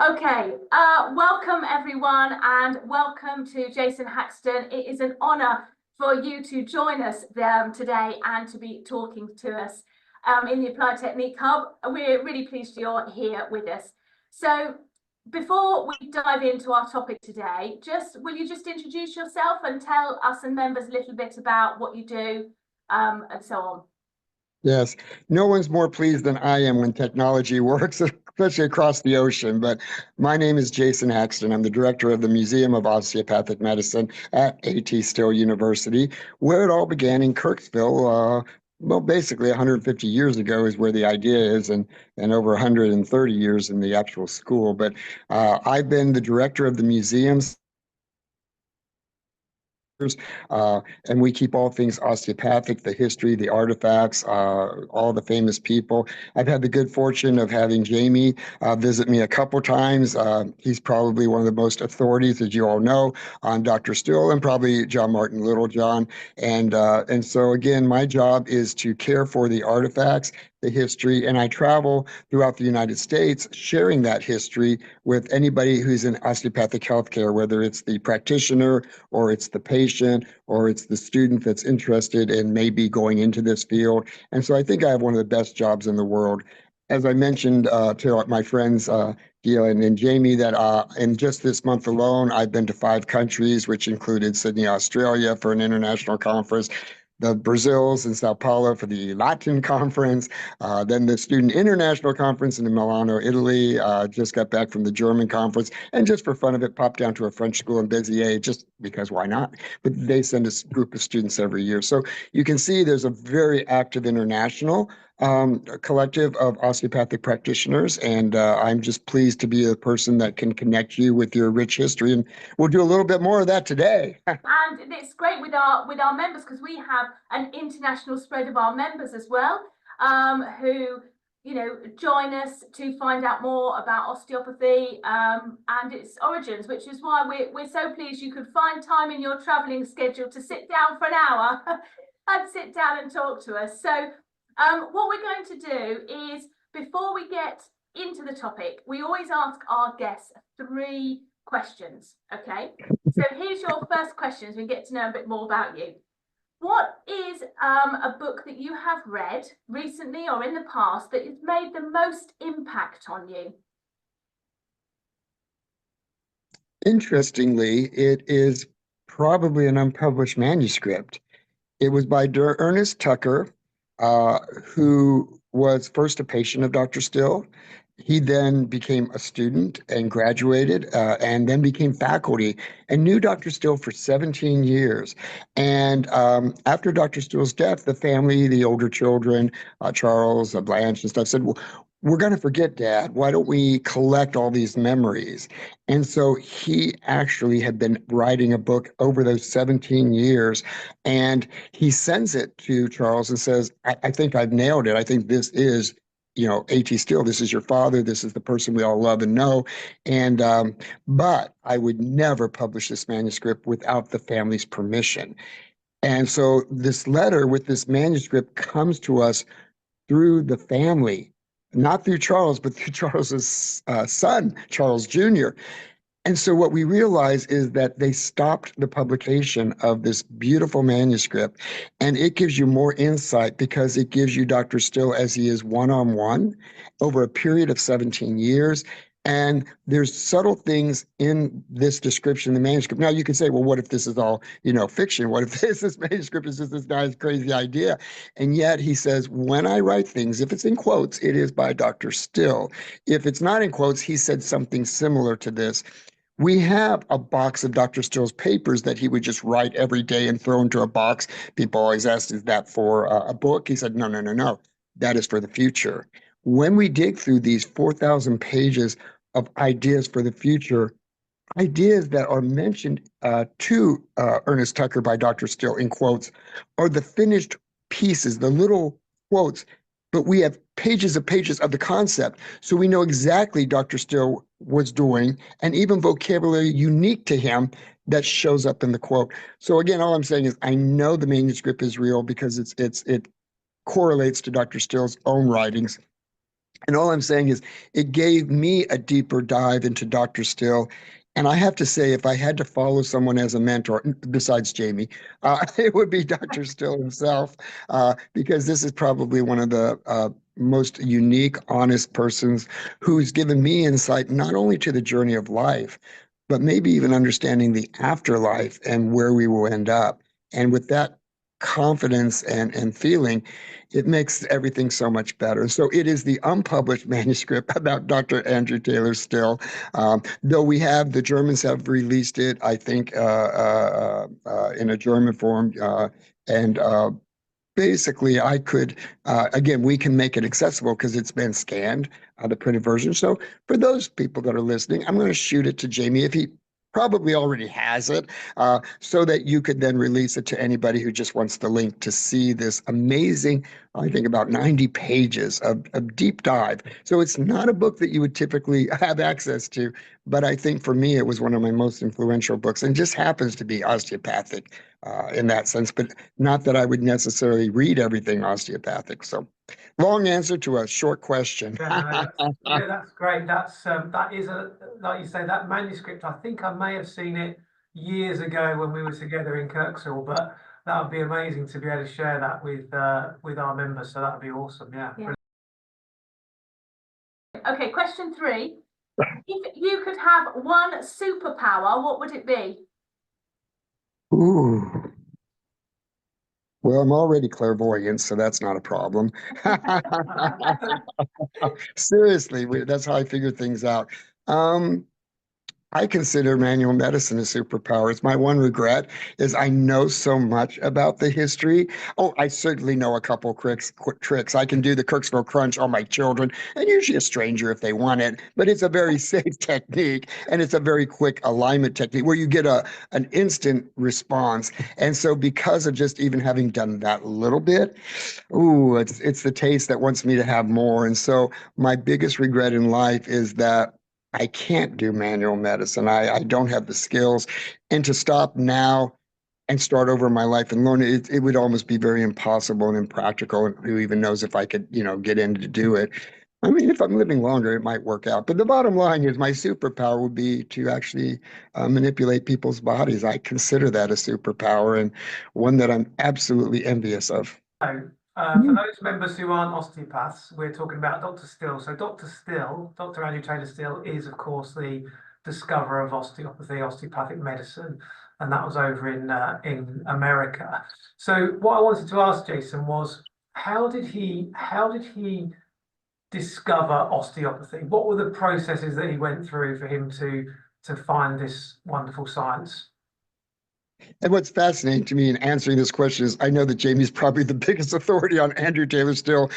Okay, welcome everyone and welcome to Jason Haxton. It is an honor for you to join us today and to be talking to us in the Applied Technique Hub. We're really pleased you're here with us. So before we dive into our topic today, will you just introduce yourself and tell us and members a little bit about what you do and so on? Yes, no one's more pleased than I am when technology works, especially across the ocean. But my name is Jason Haxton. I'm the director of the Museum of Osteopathic Medicine at A.T. Still University, where it all began in Kirksville. Well, basically 150 years ago is where the idea is, and over 130 years in the actual school. But I've been the director of the museums. And we keep all things osteopathic, the history, the artifacts, all the famous people. I've had the good fortune of having Jamie visit me a couple times. He's probably one of the most authorities, as you all know, on Dr. Still and probably John Martin Littlejohn. And so again, my job is to care for the artifacts, the history, and I travel throughout the United States sharing that history with anybody who's in osteopathic healthcare, whether it's the practitioner or it's the patient or it's the student that's interested in maybe going into this field. And so I think I have one of the best jobs in the world. As I mentioned to my friends, Gil and Jamie, that in just this month alone, I've been to 5 countries, which included Sydney, Australia for an international conference, the Brazils in Sao Paulo for the Latin conference, then the Student International Conference in Milano, Italy, just got back from the German conference, and just for fun of it, popped down to a French school in Béziers, just because why not? But they send a group of students every year. So you can see there's a very active international collective of osteopathic practitioners, and I'm just pleased to be a person that can connect you with your rich history, and we'll do a little bit more of that today. And it's great with our members because we have an international spread of our members as well, who join us to find out more about osteopathy and its origins, which is why we're so pleased you could find time in your traveling schedule to sit down for an hour and sit down and talk to us. So what we're going to do is, before we get into the topic, we always ask our guests 3 questions, okay? So here's your first question as we get to know a bit more about you. What is a book that you have read recently or in the past that has made the most impact on you? Interestingly, it is probably an unpublished manuscript. It was by Ernest Tucker, who was first a patient of Dr. Still. He then became a student and graduated, and then became faculty and knew Dr. Still for 17 years. And after Dr. Still's death, the family, the older children, Charles, Blanche and stuff, said, well, we're going to forget Dad. Why don't we collect all these memories? And so he actually had been writing a book over those 17 years, and he sends it to Charles and says, I think I've nailed it. I think this is A.T. Still, this is your father. This is the person we all love and know. And but I would never publish this manuscript without the family's permission. And so this letter with this manuscript comes to us through the family, not through Charles, but through Charles's son, Charles Jr. And so what we realize is that they stopped the publication of this beautiful manuscript, and it gives you more insight because it gives you Dr. Still as he is one-on-one over a period of 17 years. And there's subtle things in this description, the manuscript. Now you can say, well, what if this is all, fiction? What if this manuscript is just this guy's crazy idea? And yet he says, when I write things, if it's in quotes, it is by Dr. Still. If it's not in quotes, he said something similar to this. We have a box of Dr. Still's papers that he would just write every day and throw into a box. People always asked, is that for a book? He said, no, no, no, no. That is for the future. When we dig through these 4,000 pages of ideas for the future, ideas that are mentioned to Ernest Tucker by Dr. Still in quotes are the finished pieces, the little quotes, but we have pages of the concept. So we know exactly Dr. Still was doing, and even vocabulary unique to him that shows up in the quote. So again, all I'm saying is I know the manuscript is real because it correlates to Dr. Still's own writings. And all I'm saying is it gave me a deeper dive into Dr. Still. And I have to say, if I had to follow someone as a mentor, besides Jamie, it would be Dr. Still himself, because this is probably one of the most unique, honest persons who's given me insight not only to the journey of life, but maybe even understanding the afterlife and where we will end up. And with that confidence and feeling, it makes everything so much better. So it is the unpublished manuscript about Dr. Andrew Taylor Still. Though the Germans have released it, I think, in a German form. And basically, I could, again, we can make it accessible because it's been scanned, the printed version. So for those people that are listening, I'm going to shoot it to Jamie if he probably already has it, so that you could then release it to anybody who just wants the link to see this amazing, I think about 90 pages of deep dive. So it's not a book that you would typically have access to, but I think for me, it was one of my most influential books and just happens to be osteopathic in that sense, but not that I would necessarily read everything osteopathic. So long answer to a short question. Yeah, that's great. That is like you say, that manuscript. I think I may have seen it years ago when we were together in Kirksall, but that would be amazing to be able to share that with our members. So that would be awesome. Yeah. Okay, question 3. If you could have one superpower, what would it be? Ooh. Well, I'm already clairvoyant, so that's not a problem. Seriously, that's how I figure things out. I consider manual medicine a superpower. It's my one regret is I know so much about the history. Oh, I certainly know a couple quick tricks. I can do the Kirksville Crunch on my children, and usually a stranger if they want it, but it's a very safe technique, and it's a very quick alignment technique where you get an instant response. And so because of just even having done that little bit, ooh, it's the taste that wants me to have more. And so my biggest regret in life is that I can't do manual medicine. I don't have the skills. And to stop now and start over my life and learn it would almost be very impossible and impractical. And who even knows if I could, get in to do it. I mean, if I'm living longer, it might work out. But the bottom line is my superpower would be to actually manipulate people's bodies. I consider that a superpower and one that I'm absolutely envious of. For those members who aren't osteopaths, we're talking about Dr. Still. So Dr. Andrew Taylor Still is, of course, the discoverer of osteopathy, osteopathic medicine, and that was over in America. So what I wanted to ask Jason was, how did he discover osteopathy? What were the processes that he went through for him to find this wonderful science? And what's fascinating to me in answering this question is I know that Jamie's probably the biggest authority on Andrew Taylor Still,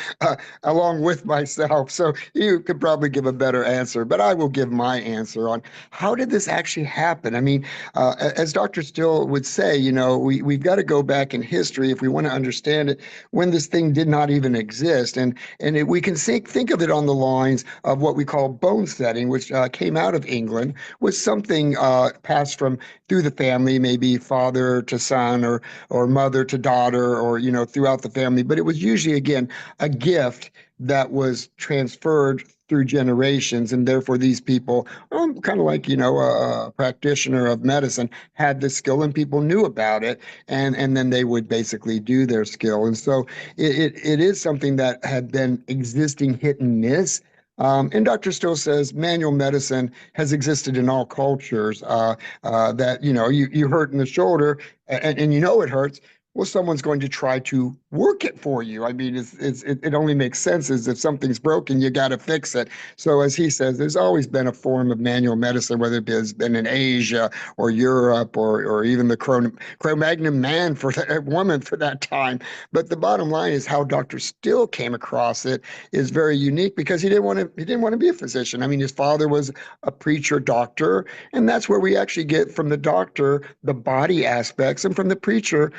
along with myself. So you could probably give a better answer, but I will give my answer on how did this actually happen? I mean, as Dr. Still would say, we've got to go back in history if we want to understand it when this thing did not even exist. And we can think of it on the lines of what we call bone setting, which came out of England, was something passed through the family, maybe father to son or mother to daughter or throughout the family, but it was usually again a gift that was transferred through generations, and therefore these people, kind of like a practitioner of medicine, had the skill and people knew about it, and then they would basically do their skill. And so it is something that had been existing hit and miss. And Dr. Still says manual medicine has existed in all cultures, that, you hurt in the shoulder and it hurts. Well, someone's going to try to work it for you. I mean, it only makes sense is if something's broken, you got to fix it. So as he says, there's always been a form of manual medicine, whether it has been in Asia or Europe or even the Cro-Magnon man for that woman for that time. But the bottom line is how Dr. Still came across it is very unique because he didn't want to be a physician. I mean, his father was a preacher doctor, and that's where we actually get from the doctor the body aspects, and from the preacher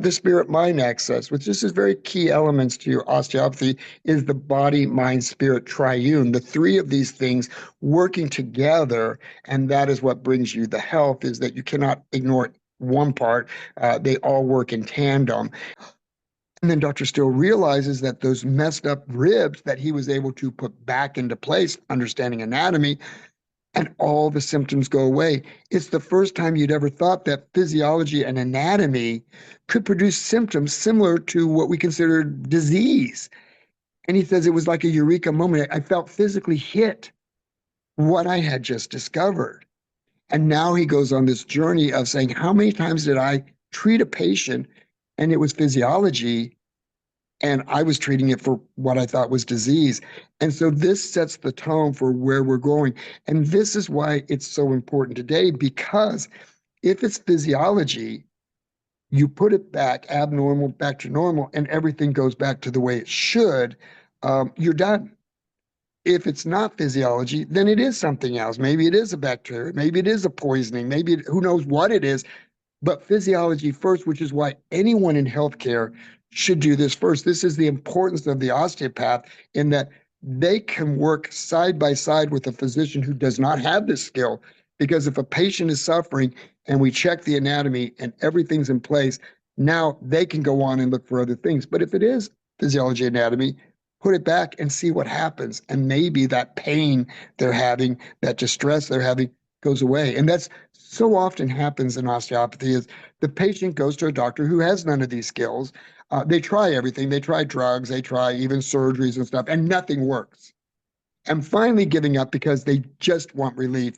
the spirit-mind access, which this is very key elements to your osteopathy, is the body, mind, spirit triune. The three of these things working together, and that is what brings you the health, is that you cannot ignore one part. They all work in tandem. And then Dr. Still realizes that those messed up ribs that he was able to put back into place, understanding anatomy, and all the symptoms go away. It's the first time you'd ever thought that physiology and anatomy could produce symptoms similar to what we consider disease. And he says it was like a eureka moment. I felt physically hit what I had just discovered. And now he goes on this journey of saying, how many times did I treat a patient and it was physiology and I was treating it for what I thought was disease? And so this sets the tone for where we're going. And this is why it's so important today, because if it's physiology, you put it back abnormal, back to normal, and everything goes back to the way it should, you're done. If it's not physiology, then it is something else. Maybe it is a bacteria, maybe it is a poisoning, maybe who knows what it is, but physiology first, which is why anyone in healthcare should do this first. This is the importance of the osteopath, in that they can work side by side with a physician who does not have this skill. Because if a patient is suffering and we check the anatomy and everything's in place, now they can go on and look for other things. But if it is physiology anatomy, put it back and see what happens. And maybe that pain they're having, that distress they're having, goes away. And that's so often happens in osteopathy, is the patient goes to a doctor who has none of these skills. They try everything. They try drugs. They try even surgeries and stuff, and nothing works. And finally giving up because they just want relief.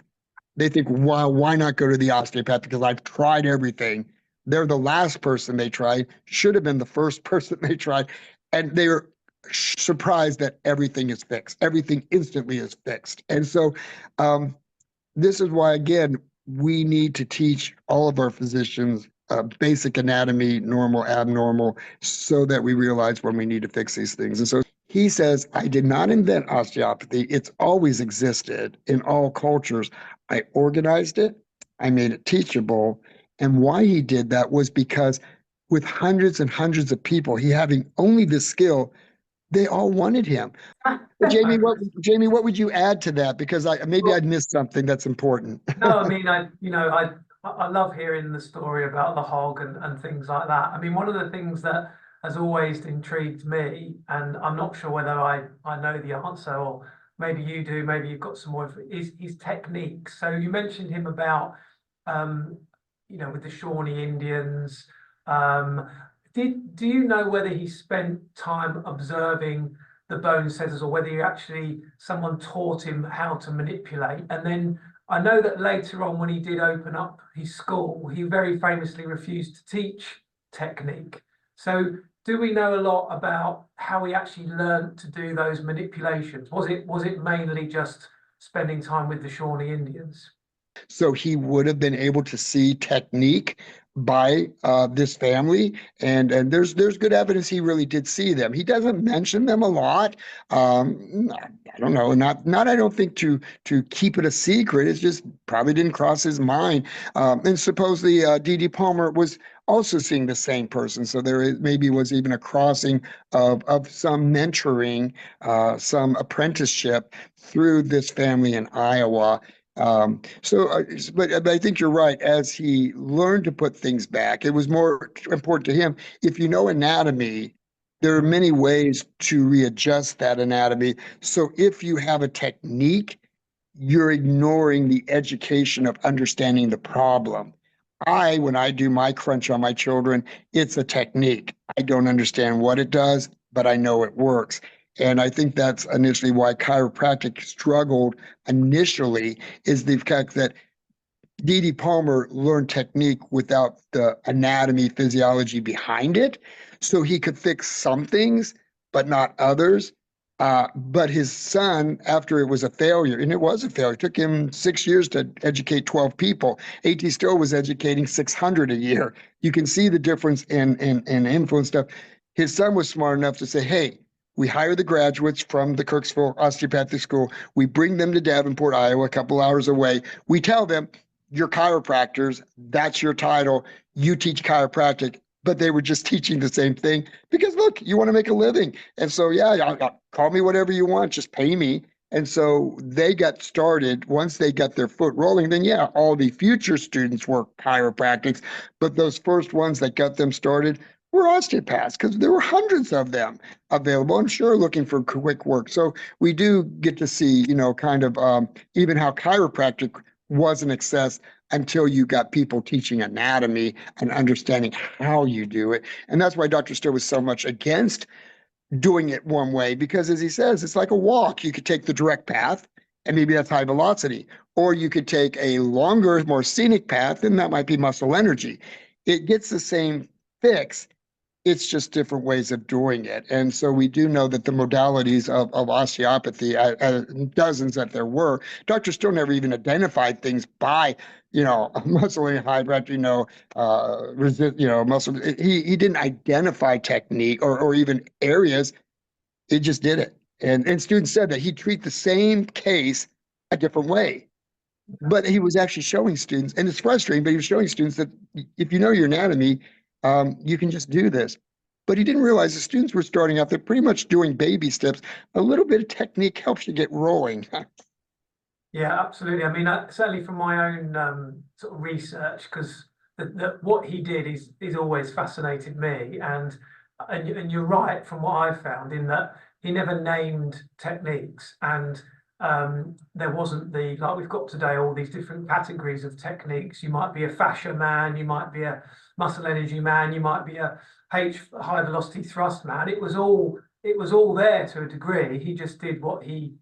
They think, well, why not go to the osteopath? Because I've tried everything. They're the last person they tried, should have been the first person they tried. And they're surprised that everything is fixed. Everything instantly is fixed. And so this is why, again, we need to teach all of our physicians basic anatomy, normal, abnormal, so that we realize when we need to fix these things. And so he says, I did not invent osteopathy. It's always existed in all cultures. I organized it. I made it teachable. And why he did that was because with hundreds and hundreds of people, he having only this skill, they all wanted him. Jamie, what would you add to that? Because maybe I'd missed something that's important. No, I mean, I love hearing the story about the hog and things like that. I mean, one of the things that has always intrigued me, and I'm not sure whether I know the answer, or maybe you do, maybe you've got some more, is technique. So you mentioned him about, with the Shawnee Indians. Do you know whether he spent time observing the bone setters, or whether someone taught him how to manipulate? And then I know that later on, when he did open up his school, he very famously refused to teach technique. So do we know a lot about how he actually learned to do those manipulations? Was it mainly just spending time with the Shawnee Indians? So he would have been able to see technique by this family, and there's good evidence he really did see them. He doesn't mention them a lot. I don't know, not I don't think to keep it a secret. It's just probably didn't cross his mind. And supposedly D.D. Palmer was also seeing the same person. So maybe was even a crossing of some mentoring, some apprenticeship through this family in Iowa. But I think you're right. As he learned to put things back, it was more important to him. If you know anatomy, there are many ways to readjust that anatomy. So if you have a technique, you're ignoring the education of understanding the problem. When I do my crunch on my children, it's a technique. I don't understand what it does, but I know it works. And I think that's initially why chiropractic struggled initially, is the fact that D.D. Palmer learned technique without the anatomy, physiology behind it. So he could fix some things, but not others. But his son, after it was a failure, and it was a failure, it took him 6 years to educate 12 people. A.T. Still was educating 600 a year. You can see the difference in influence stuff. His son was smart enough to say, hey, we hire the graduates from the Kirksville Osteopathic School. We bring them to Davenport, Iowa, a couple hours away. We tell them, you're chiropractors. That's your title. You teach chiropractic. But they were just teaching the same thing because, look, you want to make a living. And so, call me whatever you want. Just pay me. And so they got started. Once they got their foot rolling, then, all the future students were chiropractics. But those first ones that got them started were osteopaths because there were hundreds of them available. I'm sure looking for quick work. So we do get to see, kind of even how chiropractic wasn't accessed until you got people teaching anatomy and understanding how you do it. And that's why Dr. Still was so much against doing it one way, because as he says, it's like a walk. You could take the direct path and maybe that's high velocity, or you could take a longer, more scenic path and that might be muscle energy. It gets the same fix. It's just different ways of doing it. And so we do know that the modalities of osteopathy, dozens that there were, Dr. Still never even identified things by, muscle and high breath, muscle. He didn't identify technique or even areas. He just did it. And students said that he'd treat the same case a different way. But he was actually showing students, and it's frustrating, but he was showing students that if you know your anatomy, you can just do this. But he didn't realize the students were starting out, they're pretty much doing baby steps. A little bit of technique helps you get rolling. Yeah, absolutely. I mean, certainly from my own sort of research, because what he did is always fascinated me. And you're right from what I've found in that he never named techniques, and there wasn't like we've got today, all these different categories of techniques. You might be a fascia man, you might be a muscle energy man, you might be a high velocity thrust man. It was all there to a degree. He just did what he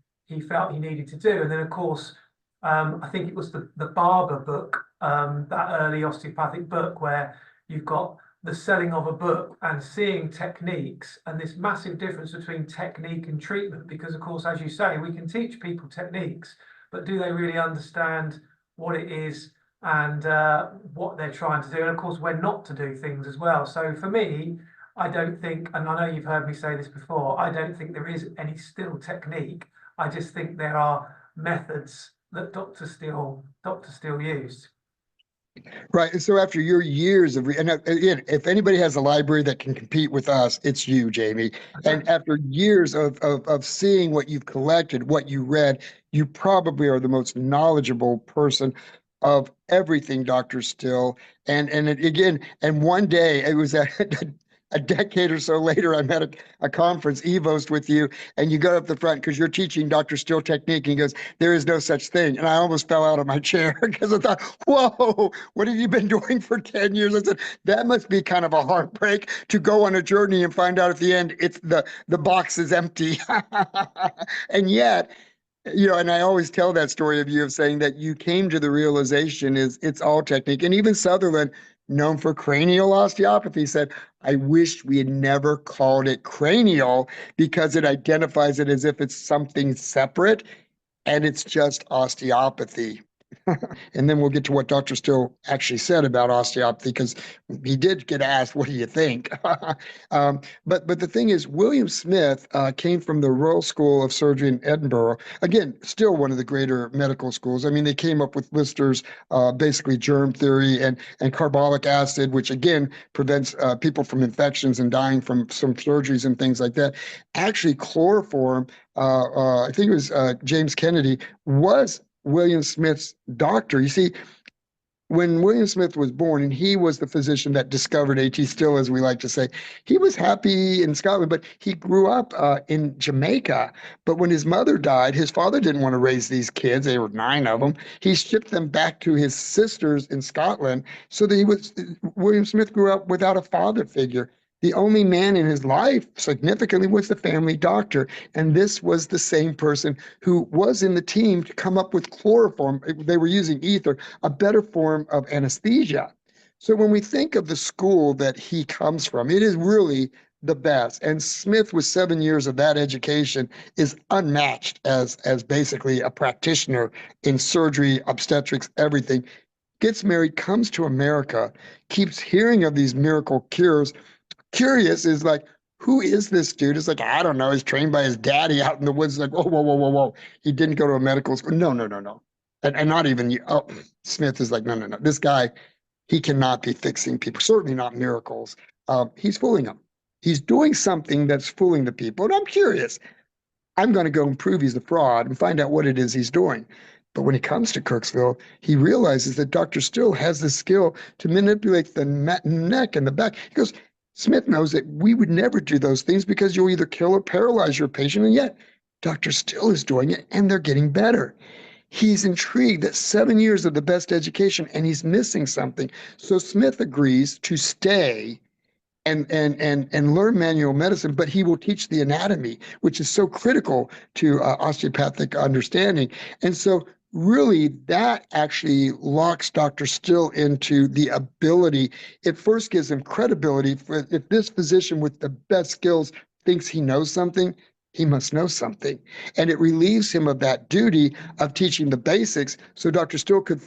felt he needed to do. And then of course, I think it was the Barber book, that early osteopathic book, where you've got the selling of a book and seeing techniques and this massive difference between technique and treatment. Because of course, as you say, we can teach people techniques, but do they really understand what it is and what they're trying to do? And of course, when not to do things as well. So for me, I don't think, and I know you've heard me say this before, I don't think there is any still technique. I just think there are methods that Dr. Still used. Right. And so after your years of, and again, if anybody has a library that can compete with us, it's you, Jamie. And after years of seeing what you've collected, what you read, you probably are the most knowledgeable person of everything, Dr. Still. And again, and one day it was a decade or so later, I'm at a conference, EVOS, with you, and you go up the front because you're teaching Dr. Still technique. And he goes, there is no such thing. And I almost fell out of my chair because I thought, whoa, what have you been doing for 10 years? I said, that must be kind of a heartbreak to go on a journey and find out at the end, it's the box is empty. And yet, and I always tell that story of you of saying that you came to the realization is it's all technique. And even Sutherland, known for cranial osteopathy, said, I wish we had never called it cranial because it identifies it as if it's something separate, and it's just osteopathy. And then we'll get to what Dr. Still actually said about osteopathy, because he did get asked, what do you think? But the thing is, William Smith came from the Royal School of Surgery in Edinburgh. Again, still one of the greater medical schools. I mean, they came up with Lister's basically germ theory and carbolic acid, which again prevents people from infections and dying from some surgeries and things like that. Actually, chloroform, I think it was James Kennedy, was William Smith's doctor. You see, when William Smith was born, and he was the physician that discovered A.T. Still, as we like to say, he was happy in Scotland, but he grew up in Jamaica. But when his mother died, his father didn't want to raise these kids. There were 9 of them. He shipped them back to his sisters in Scotland. So that William Smith grew up without a father figure. The only man in his life significantly was the family doctor. And this was the same person who was in the team to come up with chloroform. They were using ether, a better form of anesthesia. So when we think of the school that he comes from, it is really the best. And Smith, with 7 years of that education, is unmatched as basically a practitioner in surgery, obstetrics, everything. Gets married, comes to America, keeps hearing of these miracle cures. Curious is like, who is this dude? It's like, I don't know. He's trained by his daddy out in the woods. Like, whoa. He didn't go to a medical school. No. And not even you. Oh, Smith is like, no. This guy, he cannot be fixing people. Certainly not miracles. He's fooling them. He's doing something that's fooling the people. And I'm curious. I'm going to go and prove he's a fraud and find out what it is he's doing. But when he comes to Kirksville, he realizes that Dr. Still has the skill to manipulate the neck and the back. He goes, Smith knows that we would never do those things because you'll either kill or paralyze your patient. And yet Dr. Still is doing it and they're getting better. He's intrigued that 7 years of the best education and he's missing something. So Smith agrees to stay and learn manual medicine, but he will teach the anatomy, which is so critical to osteopathic understanding. And so really that actually locks Dr. Still into the ability. It first gives him credibility. If this physician with the best skills thinks he knows something, he must know something. And it relieves him of that duty of teaching the basics so Dr. Still could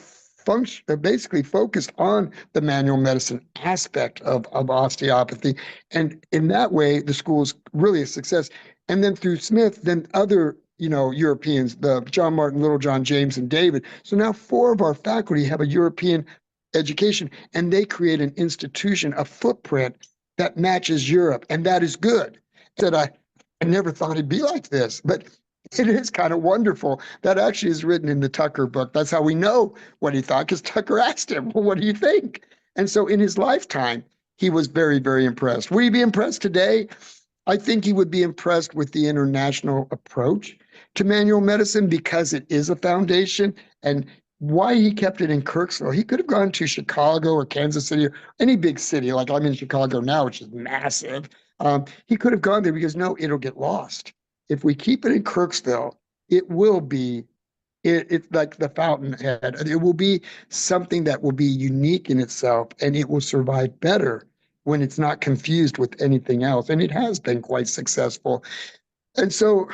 basically focused on the manual medicine aspect of osteopathy. And in that way, the school is really a success. And then through Smith, then other, Europeans, the John Martin, Littlejohn, James, and David. So now 4 of our faculty have a European education, and they create an institution, a footprint that matches Europe. And that is good. I never thought it'd be like this, but it is kind of wonderful. That actually is written in the Tucker book. That's how we know what he thought, because Tucker asked him, well, what do you think? And so in his lifetime, he was very, very impressed. Would he be impressed today? I think he would be impressed with the international approach to manual medicine because it is a foundation, and why he kept it in Kirksville. He could have gone to Chicago or Kansas City or any big city, like I'm in Chicago now, which is massive. He could have gone there because no, it'll get lost. If we keep it in Kirksville, it will be, it's like the fountainhead. It will be something that will be unique in itself, and it will survive better when it's not confused with anything else. And it has been quite successful. And so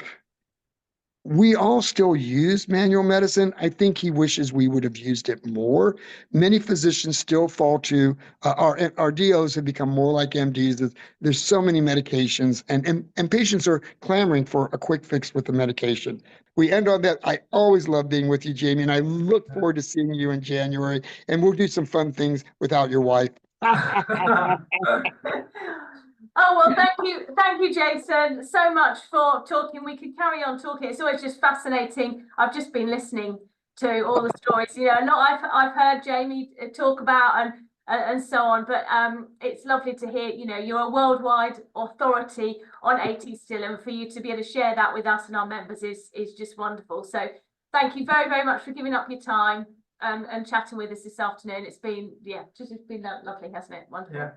we all still use manual medicine. I think he wishes we would have used it more. Many physicians still fall to, our DOs have become more like MDs. There's so many medications, and patients are clamoring for a quick fix with the medication. We end on that. I always love being with you, Jamie, and I look forward to seeing you in January, and we'll do some fun things without your wife. Oh, well, thank you, Jason, so much for talking. We could carry on talking. It's always just fascinating. I've just been listening to all the stories, a lot I've heard Jamie talk about and so on, but it's lovely to hear, you're a worldwide authority on AT still, and for you to be able to share that with us and our members is just wonderful. So thank you very, very much for giving up your time and chatting with us this afternoon. It's been, it's been lovely, hasn't it? Wonderful. Yeah.